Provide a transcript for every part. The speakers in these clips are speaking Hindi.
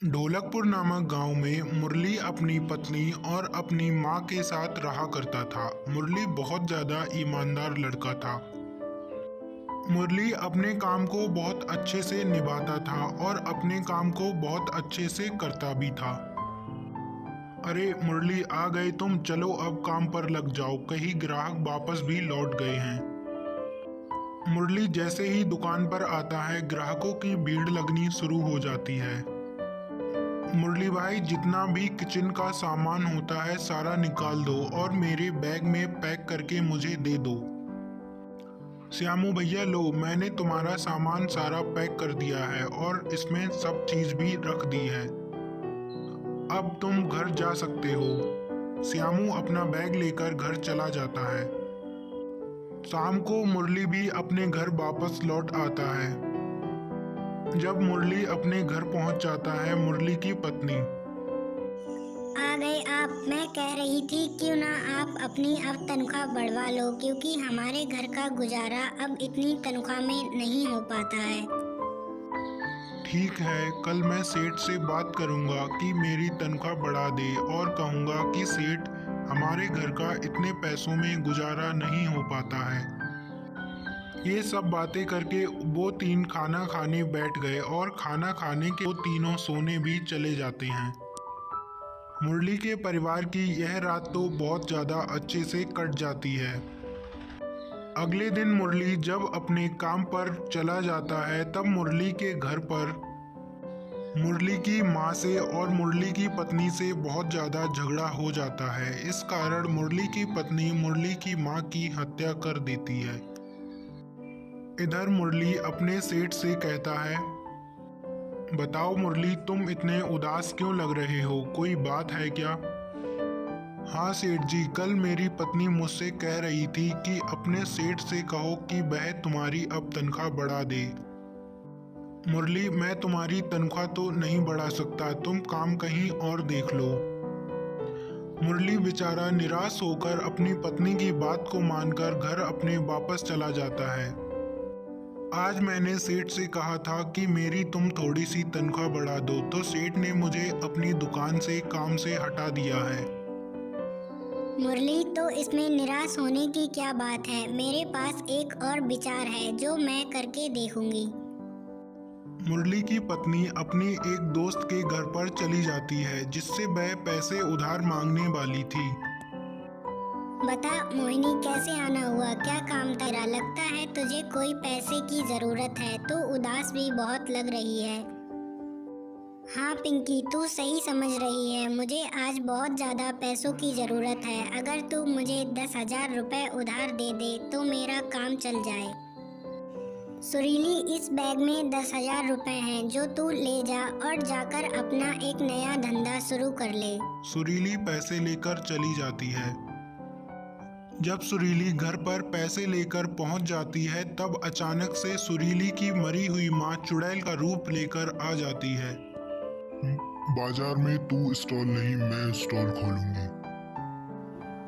ढोलकपुर नामक गांव में मुरली अपनी पत्नी और अपनी माँ के साथ रहा करता था। मुरली बहुत ज़्यादा ईमानदार लड़का था। मुरली अपने काम को बहुत अच्छे से निभाता था और अपने काम को बहुत अच्छे से करता भी था। अरे मुरली, आ गए तुम, चलो अब काम पर लग जाओ, कहीं ग्राहक वापस भी लौट गए हैं। मुरली जैसे ही दुकान पर आता है, ग्राहकों की भीड़ लगनी शुरू हो जाती है। मुरली भाई, जितना भी किचन का सामान होता है सारा निकाल दो और मेरे बैग में पैक करके मुझे दे दो। श्यामू भैया, लो, मैंने तुम्हारा सामान सारा पैक कर दिया है और इसमें सब चीज भी रख दी है। अब तुम घर जा सकते हो। श्यामू अपना बैग लेकर घर चला जाता है। शाम को मुरली भी अपने घर वापस लौट आता है। जब मुरली अपने घर पहुंच जाता है, मुरली की पत्नी, आ गए आप। मैं कह रही थी क्यों ना आप अपनी अब तनख्वाह बढ़वा लो, क्योंकि हमारे घर का गुजारा अब इतनी तनख्वाह में नहीं हो पाता है। ठीक है, कल मैं सेठ से बात करूंगा कि मेरी तनख्वाह बढ़ा दे और कहूंगा कि सेठ, हमारे घर का इतने पैसों में गुजारा नहीं हो पाता है। ये सब बातें करके वो तीन खाना खाने बैठ गए और खाना खाने के वो तीनों सोने भी चले जाते हैं। मुरली के परिवार की यह रात तो बहुत ज़्यादा अच्छे से कट जाती है। अगले दिन मुरली जब अपने काम पर चला जाता है, तब मुरली के घर पर मुरली की माँ से और मुरली की पत्नी से बहुत ज़्यादा झगड़ा हो जाता है। इस कारण मुरली की पत्नी मुरली की माँ की हत्या कर देती है। इधर मुरली अपने सेठ से कहता है, बताओ मुरली, तुम इतने उदास क्यों लग रहे हो, कोई बात है क्या? हाँ सेठ जी, कल मेरी पत्नी मुझसे कह रही थी कि अपने सेठ से कहो कि वह तुम्हारी अब तनख्वाह बढ़ा दे। मुरली, मैं तुम्हारी तनख्वाह तो नहीं बढ़ा सकता, तुम काम कहीं और देख लो। मुरली बेचारा निराश होकर अपनी पत्नी की बात को मानकर घर अपने वापस चला जाता है। आज मैंने सेठ से कहा था कि मेरी तुम थोड़ी सी तनख्वाह बढ़ा दो, तो सेठ ने मुझे अपनी दुकान से काम से हटा दिया है। मुरली, तो इसमें निराश होने की क्या बात है? मेरे पास एक और विचार है जो मैं करके देखूंगी। मुरली की पत्नी अपनी एक दोस्त के घर पर चली जाती है, जिससे वह पैसे उधार मांगने वाली थी। बता मोहिनी, कैसे आना हुआ? क्या काम तेरा? लगता है तुझे कोई पैसे की जरूरत है। तू उदास भी बहुत लग रही है। हाँ पिंकी, तू सही समझ रही है, मुझे आज बहुत ज़्यादा पैसों की ज़रूरत है। अगर तू मुझे 10,000 रुपये उधार दे दे तो मेरा काम चल जाए। सुरीली, इस बैग में 10,000 रुपये हैं जो तू ले जा और जाकर अपना एक नया धंधा शुरू कर ले। सुरीली पैसे लेकर चली जाती है। जब सुरीली घर पर पैसे लेकर पहुंच जाती है, तब अचानक से सुरीली की मरी हुई माँ चुड़ैल का रूप लेकर आ जाती है। बाजार में तू स्टॉल नहीं, मैं स्टॉल खोलूंगी।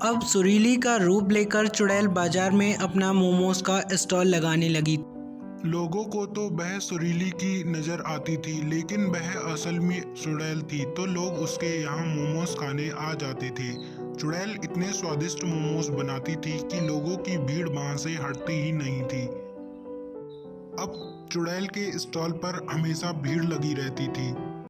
अब सुरीली का रूप लेकर चुड़ैल बाजार में अपना मोमोज का स्टॉल लगाने लगी। लोगों को तो वह सुरीली की नजर आती थी, लेकिन वह असल में चुड़ैल थी, तो लोग उसके यहाँ मोमोज खाने आ जाते थे। चुड़ैल इतने स्वादिष्ट मोमोज बनाती थी कि लोगों की भीड़ वहां से हटती ही नहीं थी। अब चुड़ैल के स्टॉल पर हमेशा भीड़ लगी रहती थी।